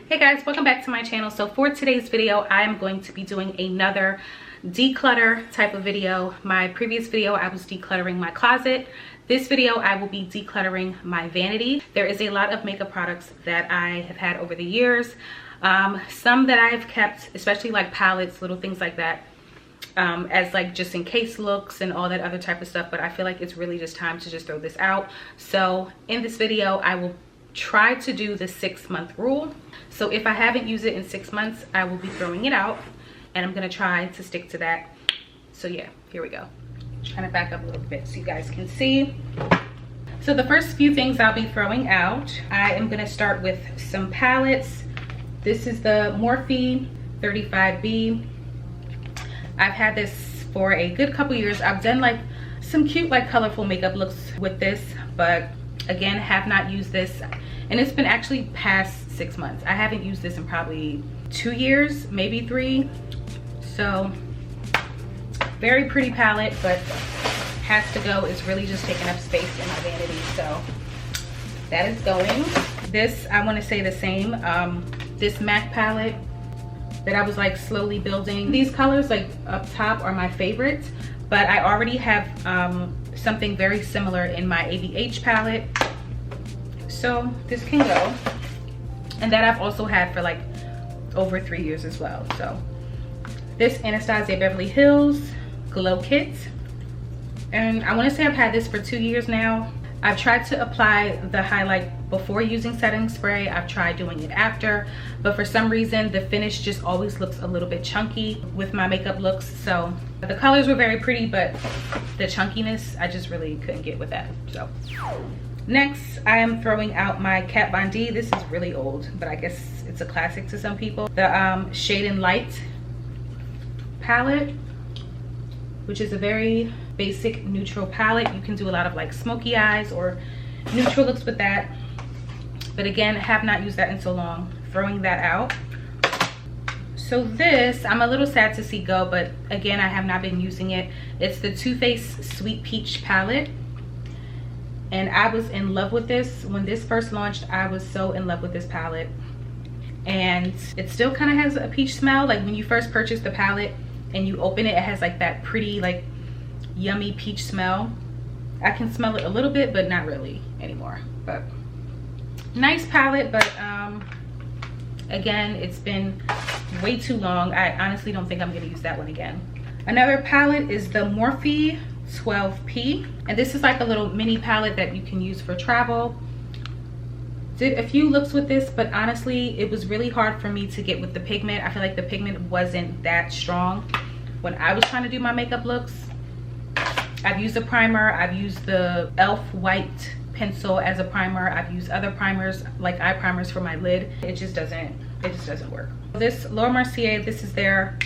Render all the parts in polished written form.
Hey guys, welcome back to my channel. So for today's video, I am going to be doing another declutter type of video. My previous video, I was decluttering my closet. This video, I will be decluttering my vanity. There is a lot of makeup products that I have had over the years. Some that I have kept, especially like palettes, little things like that, as like just in case looks and all that other type of stuff. But I feel like it's really just time to just throw this out. So in this video, I will try to do the 6-month rule. So if I haven't used it in 6 months, I will be throwing it out, and I'm gonna try to stick to that. So yeah, here we go. Trying to back up a little bit so you guys can see. So the first few things I'll be throwing out, I am gonna start with some palettes. This is the Morphe 35B. I've had this for a good couple years. I've done like some cute like colorful makeup looks with this, but again, have not used this, and it's been actually past 6 months. I haven't used this in probably 2 years, maybe 3. So very pretty palette, but has to go. It's really just taking up space in my vanity, so that is going. This, I want to say the same. This MAC palette that I was like slowly building. These colors like up top are my favorites, but I already have something very similar in my ABH palette, so this can go. And that I've also had for like over 3 years as well. So this Anastasia Beverly Hills Glow Kit, and I want to say I've had this for 2 years now. I've tried to apply the highlight before using setting spray. I've tried doing it after, but for some reason the finish just always looks a little bit chunky with my makeup looks. So the colors were very pretty, but the chunkiness, I just really couldn't get with that. So next, I am throwing out my Kat Von D. This is really old, but I guess it's a classic to some people. The Shade and Light palette, which is a very basic neutral palette. You can do a lot of like smoky eyes or neutral looks with that. But again, have not used that in so long. Throwing that out. So this, I'm a little sad to see go, but again, I have not been using it. It's the Too Faced Sweet Peach palette. And I was in love with this. When this first launched, I was so in love with this palette. And it still kind of has a peach smell. Like when you first purchase the palette and you open it, it has like that pretty, like yummy peach smell. I can smell it a little bit, but not really anymore. But nice palette, but again, it's been way too long. I honestly don't think I'm gonna use that one again. Another palette is the Morphe 12P, and this is like a little mini palette that you can use for travel. Did a few looks with this, but honestly it was really hard for me to get with the pigment. I feel like the pigment wasn't that strong when I was trying to do my makeup looks. I've used a primer, I've used the e.l.f. white pencil as a primer, I've used other primers like eye primers for my lid. It just doesn't work. This Laura Mercier, this is their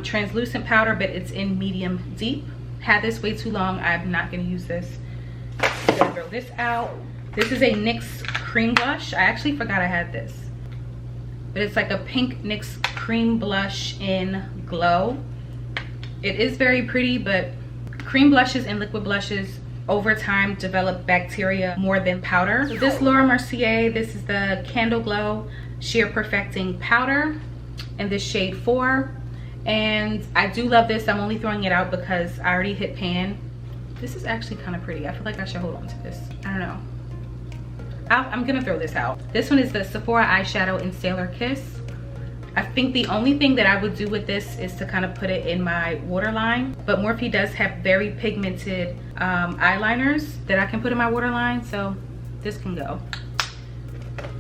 translucent powder, but it's in medium deep. Had this way too long. I'm not going to use this. I'm gonna throw this out. This is a NYX cream blush. I actually forgot I had this, but it's like a pink NYX cream blush in Glow. It is very pretty, but cream blushes and liquid blushes over time develop bacteria more than powder. So this Laura Mercier, this is the Candle Glow Sheer Perfecting Powder in this shade 4. And I do love this. I'm only throwing it out because I already hit pan. This is actually kind of pretty. I feel like I should hold on to this. I don't know. I'm gonna throw this out. This one is the Sephora eyeshadow in Sailor Kiss. I think the only thing that I would do with this is to kind of put it in my waterline. But Morphe does have very pigmented eyeliners that I can put in my waterline, so this can go.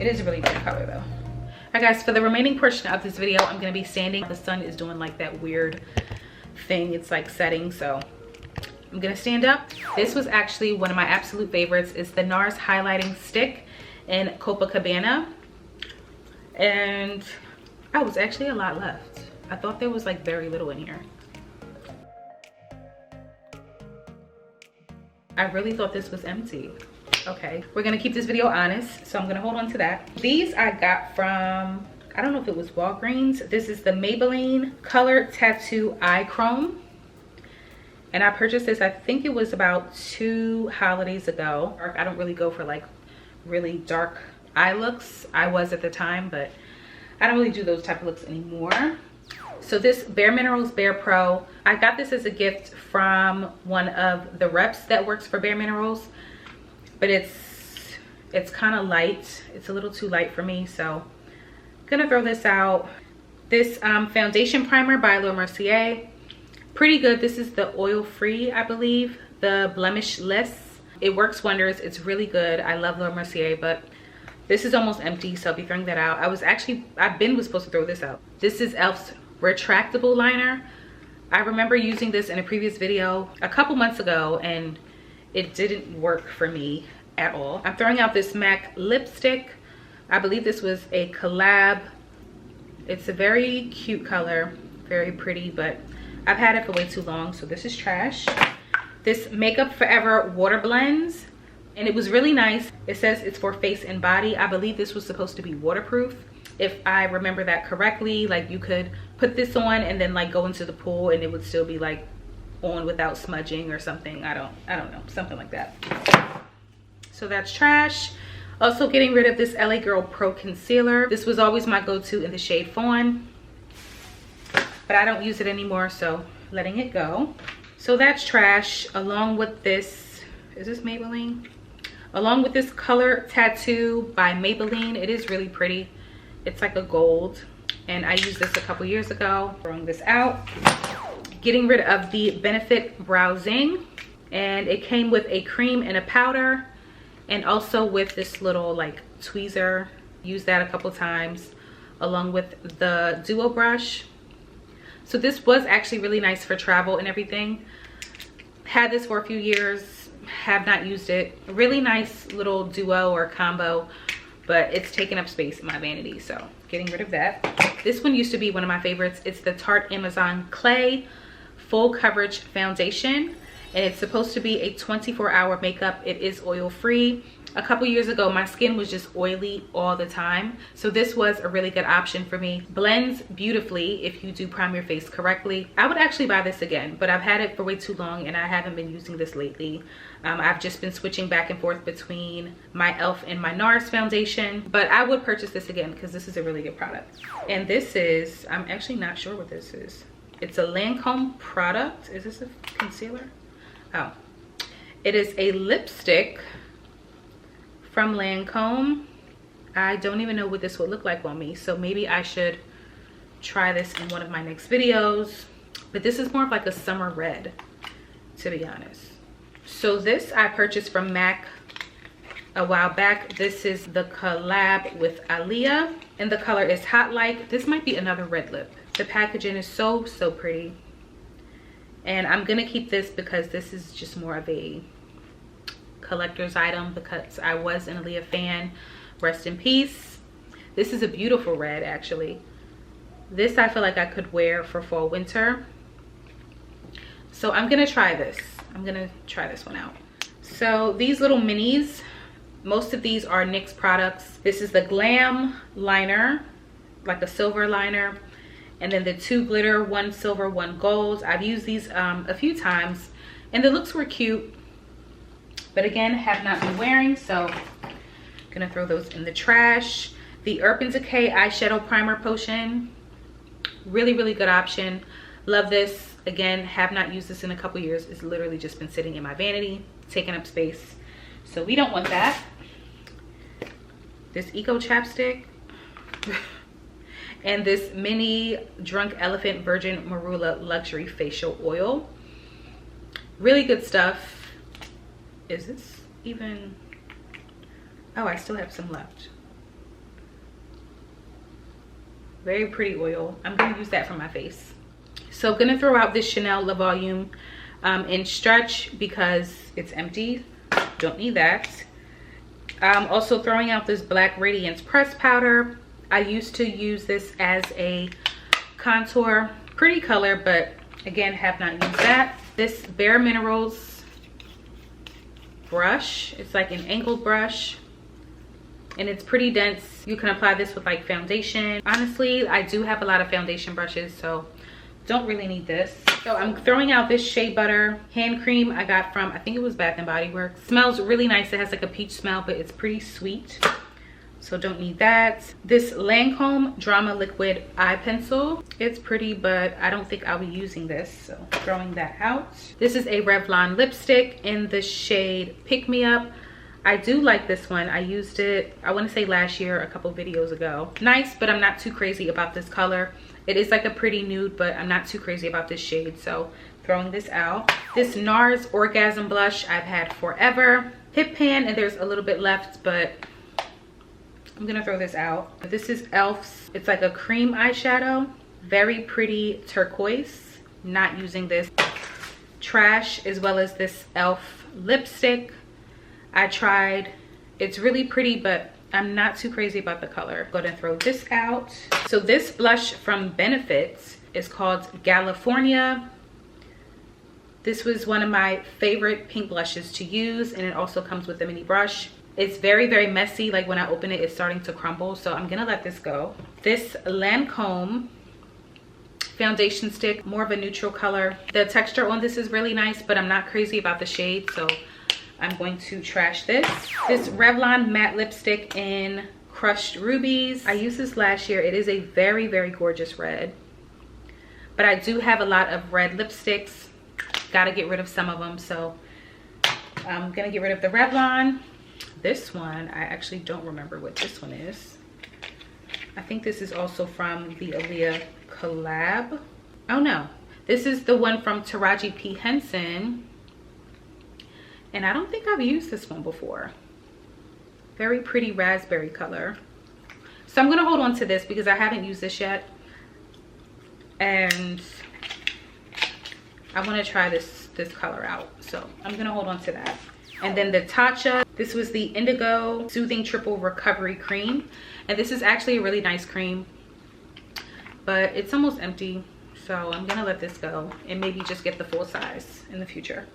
It is a really pretty color though. Alright guys, for the remaining portion of this video, I'm going to be sanding. The sun is doing like that weird thing. It's like setting, so I'm going to stand up. This was actually one of my absolute favorites. It's the Nars Highlighting Stick in Copacabana. And oh, it was actually a lot left. I thought there was like very little in here. I really thought this was empty. Okay, we're gonna keep this video honest, so I'm gonna hold on to that. These I got from, I don't know if it was Walgreens. This is the Maybelline Color Tattoo Eye Chrome, and I purchased this, I think it was about 2 holidays ago. I don't really go for like really dark eye looks. I was at the time, but I don't really do those type of looks anymore. So this Bare Minerals Bare Pro, I got this as a gift from one of the reps that works for Bare Minerals, but it's kind of light. It's a little too light for me, so I'm gonna throw this out. This foundation primer by Laura Mercier, pretty good. This is the oil free, I believe, the blemishless. It works wonders. It's really good. I love Laura Mercier, but this is almost empty, so I'll be throwing that out. Was supposed to throw this out. This is e.l.f.'s Retractable liner. I remember using this in a previous video a couple months ago, and it didn't work for me at all. I'm throwing out this MAC lipstick. I believe this was a collab. It's a very cute color, very pretty, but I've had it for way too long, so this is trash. This Makeup Forever Water Blends, and it was really nice. It says it's for face and body. I believe this was supposed to be waterproof, if I remember that correctly. Like, you could put this on and then like go into the pool and it would still be like on without smudging or something. I don't know, something like that. So that's trash. Also getting rid of this LA Girl Pro Concealer. This was always my go-to in the shade Fawn, but I don't use it anymore, so letting it go. So that's trash, along with this, is this Maybelline? Along with this Color Tattoo by Maybelline. It is really pretty. It's like a gold, and I used this a couple years ago. Throwing this out. Getting rid of the Benefit Brow Zing, and it came with a cream and a powder, and also with this little like tweezer. Used that a couple times, along with the Duo brush. So this was actually really nice for travel and everything. Had this for a few years, have not used it. A really nice little duo or combo, but it's taking up space in my vanity, so getting rid of that. This one used to be one of my favorites. It's the Tarte Amazon Clay Full Coverage Foundation, and it's supposed to be a 24-hour makeup. It is oil free. A couple years ago, my skin was just oily all the time, so this was a really good option for me. Blends beautifully if you do prime your face correctly. I would actually buy this again, but I've had it for way too long and I haven't been using this lately. I've just been switching back and forth between my e.l.f. and my Nars foundation, but I would purchase this again because this is a really good product. And this is, I'm actually not sure what this is. It's a Lancome product. Is this a concealer? Oh, it is a lipstick from Lancome. I don't even know what this would look like on me, so maybe I should try this in one of my next videos. But this is more of like a summer red, to be honest. So this I purchased from MAC a while back. This is the collab with Aaliyah, and the color is Hot Like. This might be another red lip. The packaging is so pretty, and I'm gonna keep this because this is just more of a collector's item because I was an Aaliyah fan. Rest in peace. This is a beautiful red, actually. This I feel like I could wear for fall winter, so I'm gonna try this. I'm gonna try this one out. So these little minis, most of these are NYX products. This is the Glam liner, like a silver liner, and then the 2 glitter, 1 silver, 1 gold. I've used these a few times and the looks were cute, but again, have not been wearing, so I'm gonna throw those in the trash. The Urban Decay eyeshadow primer potion, really good option. Love this. Again, have not used this in a couple years. It's literally just been sitting in my vanity, taking up space, so we don't want that. This Eco chapstick and this mini Drunk Elephant Virgin Marula Luxury Facial Oil. Really good stuff. Is this even, oh, I still have some left. Very pretty oil. I'm gonna use that for my face. So I'm gonna throw out this Chanel Le Volume in Stretch because it's empty. Don't need that. I'm also throwing out this Black Radiance Press Powder. I used to use this as a contour. Pretty color, but again, have not used that. This Bare Minerals brush. It's like an angled brush, and it's pretty dense. You can apply this with like foundation. Honestly, I do have a lot of foundation brushes, so don't really need this. So I'm throwing out this Shea Butter hand cream I got from, I think it was Bath and Body Works. Smells really nice. It has like a peach smell, but it's pretty sweet. so don't need that. This Lancome Drama Liquid Eye Pencil, it's pretty, but I don't think I'll be using this, so throwing that out. This is a Revlon lipstick in the shade Pick Me Up. I do like this one. I used it, I want to say last year, a couple videos ago. Nice, but I'm not too crazy about this color. It is like a pretty nude, but I'm not too crazy about this shade, so throwing this out. This Nars Orgasm blush I've had forever. Hip pan, and there's a little bit left, but I'm gonna throw this out. This is e.l.f.'s, it's like a cream eyeshadow. Very pretty turquoise. Not using this. Trash, as well as this e.l.f. lipstick. I tried, it's really pretty, but I'm not too crazy about the color. Go ahead and throw this out. So this blush from Benefit is called California. This was one of my favorite pink blushes to use, and it also comes with a mini brush. It's very, very messy. Like when I open it, it's starting to crumble, so I'm gonna let this go. This Lancome foundation stick, more of a neutral color. The texture on this is really nice, but I'm not crazy about the shade, so I'm going to trash this. This Revlon matte lipstick in Crushed Rubies. I used this last year. It is a very, very gorgeous red. But I do have a lot of red lipsticks. Gotta get rid of some of them. So I'm gonna get rid of the Revlon. This one, I actually don't remember what this one is. I think this is also from the Aaliyah collab. Oh no, this is the one from Taraji P. Henson. And I don't think I've used this one before. Very pretty raspberry color. So I'm gonna hold on to this because I haven't used this yet. And I wanna try this color out. So I'm gonna hold on to that. And then the Tatcha, this was the Indigo Soothing Triple Recovery Cream. And this is actually a really nice cream, but it's almost empty. So I'm gonna let this go and maybe just get the full size in the future.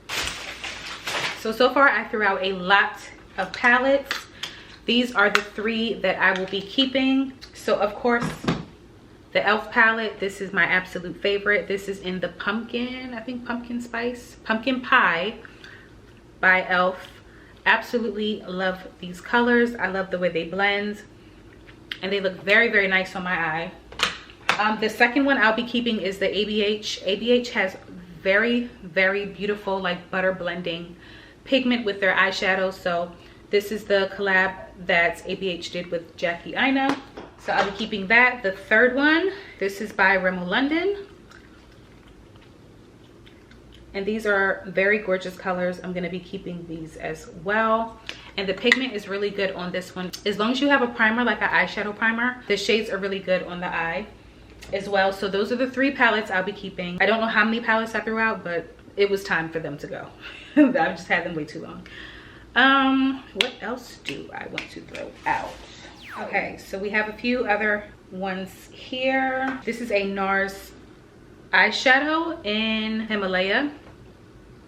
So far I threw out a lot of palettes. These are the 3 that I will be keeping. So of course, the e.l.f. palette, this is my absolute favorite. This is in the pumpkin, I think pumpkin spice, pumpkin pie by e.l.f. Absolutely love these colors. I love the way they blend, and they look very, very nice on my eye. The second one I'll be keeping is the ABH. ABH has very, very beautiful like butter blending pigment with their eyeshadow. So this is the collab that ABH did with Jackie Aina. So I'll be keeping that. The third one, this is by Rimmel London. And these are very gorgeous colors. I'm gonna be keeping these as well. And the pigment is really good on this one. As long as you have a primer, like an eyeshadow primer, the shades are really good on the eye as well. So those are the 3 palettes I'll be keeping. I don't know how many palettes I threw out, but it was time for them to go. I just had them way too long. What else do I want to throw out? Okay, so we have a few other ones here. This is a Nars eyeshadow in Himalaya.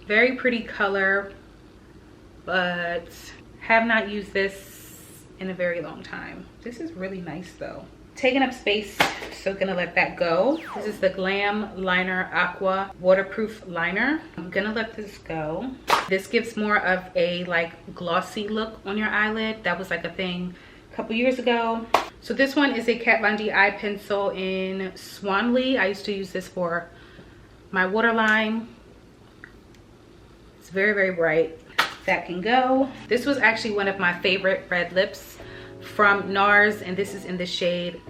Very pretty color, but have not used this in a very long time. This is really nice though. Taking up space, so gonna let that go. This is the Glam Liner Aqua Waterproof Liner. I'm gonna let this go. This gives more of a like glossy look on your eyelid. That was like a thing a couple years ago. So this one is a Kat Von D eye pencil in Swanley. I used to use this for my waterline. It's very, very bright. That can go. This was actually one of my favorite red lips from Nars, and this is in the shade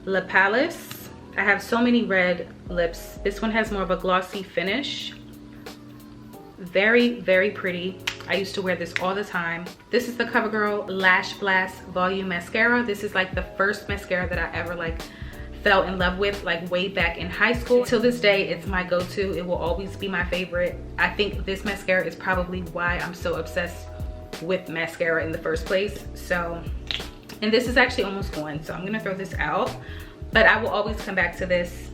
La Palace. I have so many red lips. This one has more of a glossy finish. Very, very pretty. I used to wear this all the time. This is the Covergirl Lash Blast Volume Mascara. This is like the first mascara that I ever like fell in love with, like way back in high school. Till this day, it's my go-to. It will always be my favorite. I think this mascara is probably why I'm so obsessed with mascara in the first place. So, and this is actually almost gone, so I'm gonna throw this out, but I will always come back to this.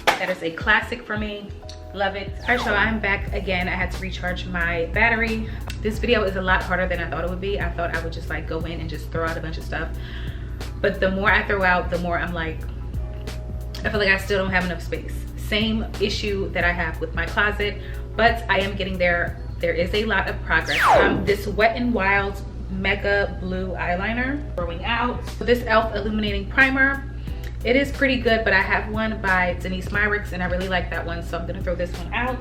That is a classic for me. Love it. All right, so I'm back again. I had to recharge my battery. This video is a lot harder than I thought it would be. I thought I would just like go in and just throw out a bunch of stuff, but the more I throw out, the more I'm like, I feel like I still don't have enough space. Same issue that I have with my closet, but I am getting there. There is a lot of progress. This Wet n Wild Mega Blue eyeliner. Throwing out. So this e.l.f. Illuminating Primer. It is pretty good, but I have one by Denise Myricks and I really like that one, so I'm gonna throw this one out.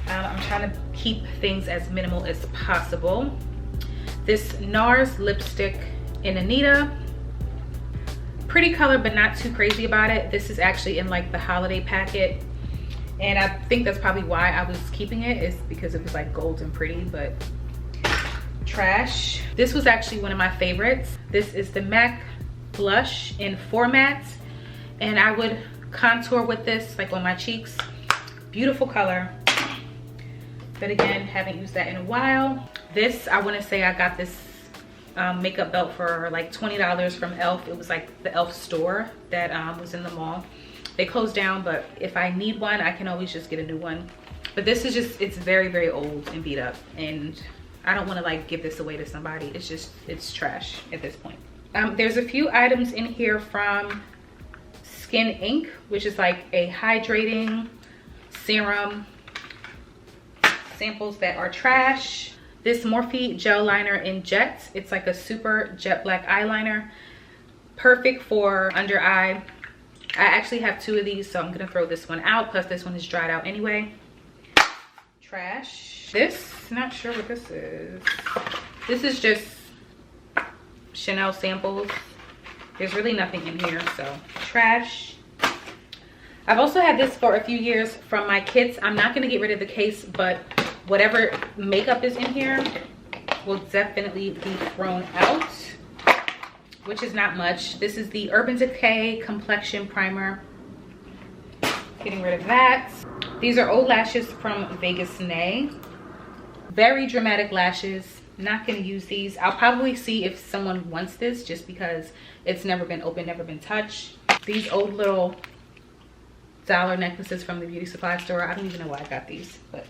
I'm trying to keep things as minimal as possible. This Nars Lipstick in Anita. Pretty color, but not too crazy about it. This is actually in like the holiday packet. And I think that's probably why I was keeping it, is because it was like gold and pretty, but trash. This was actually one of my favorites. This is the MAC blush in 4 Matte, and I would contour with this like on my cheeks. Beautiful color, but again, haven't used that in a while. This, I want to say I got this makeup belt for like $20 from e.l.f. It was like the e.l.f. store that was in the mall. They closed down, but if I need one, I can always just get a new one. But this is just, it's very, very old and beat up, and I don't want to like give this away to somebody. It's just, it's trash at this point. There's a few items in here from Skin Inc., which is like a hydrating serum samples that are trash. This Morphe gel liner in Jet. It's like a super jet black eyeliner. Perfect for under eye. I actually have 2 of these, so I'm gonna throw this one out. Plus this one is dried out anyway. Trash. This, not sure what this is. This is just Chanel samples. There's really nothing in here, so trash. I've also had this for a few years from my kits. I'm not gonna get rid of the case, but whatever makeup is in here will definitely be thrown out, which is not much. This is the Urban Decay Complexion Primer. Getting rid of that. These are old lashes from Vegas Nay. Very dramatic lashes. Not gonna use these. I'll probably see if someone wants this, just because it's never been opened, never been touched. These old little dollar necklaces from the beauty supply store. I don't even know why I got these, but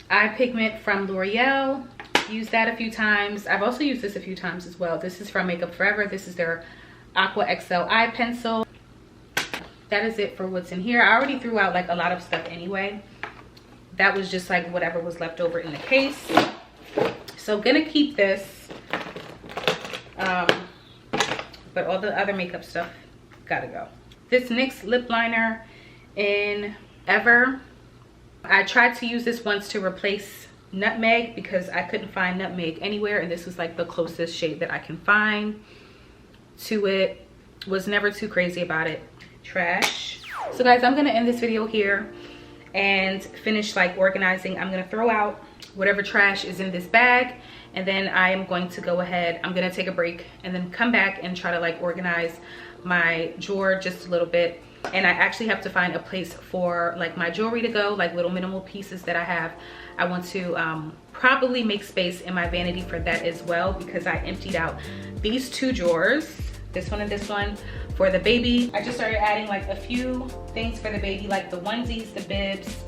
eye pigment from L'Oreal. Used that a few times. I've also used this a few times as well. This is from Makeup Forever. This is their Aqua XL eye pencil. That is it for what's in here. I already threw out like a lot of stuff anyway. That was just like whatever was left over in the case. So gonna keep this, but all the other makeup stuff gotta go. This NYX lip liner in Ever. I tried to use this once to replace Nutmeg because I couldn't find Nutmeg anywhere, and this was like the closest shade that I can find to it. Was never too crazy about it. Trash. So guys, I'm gonna end this video here and finish like organizing. I'm gonna throw out whatever trash is in this bag, and then I am going to go ahead, I'm gonna take a break and then come back and try to like organize my drawer just a little bit. And I actually have to find a place for like my jewelry to go, like little minimal pieces that I have. I want to probably make space in my vanity for that as well, because I emptied out these 2 drawers, this one and this one, for the baby. I just started adding like a few things for the baby, like the onesies, the bibs,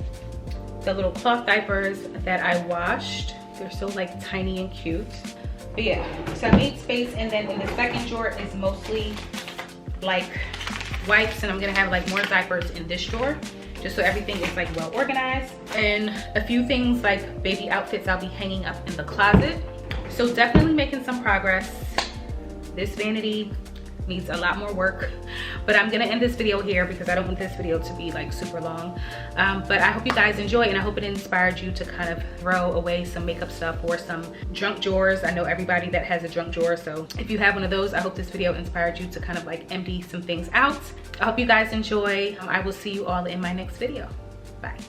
the little cloth diapers that I washed. They're so like tiny and cute. But yeah, so I made space, and then in the second drawer is mostly like wipes, and I'm gonna have like more diapers in this drawer, just so everything is like well organized. And a few things like baby outfits I'll be hanging up in the closet. So definitely making some progress. This vanity needs a lot more work, but I'm gonna end this video here because I don't want this video to be like super long. But I hope you guys enjoy, and I hope it inspired you to kind of throw away some makeup stuff or some junk drawers. I know everybody that has a junk drawer, so if you have one of those, I hope this video inspired you to kind of like empty some things out. I hope you guys enjoy. I will see you all in my next video. Bye.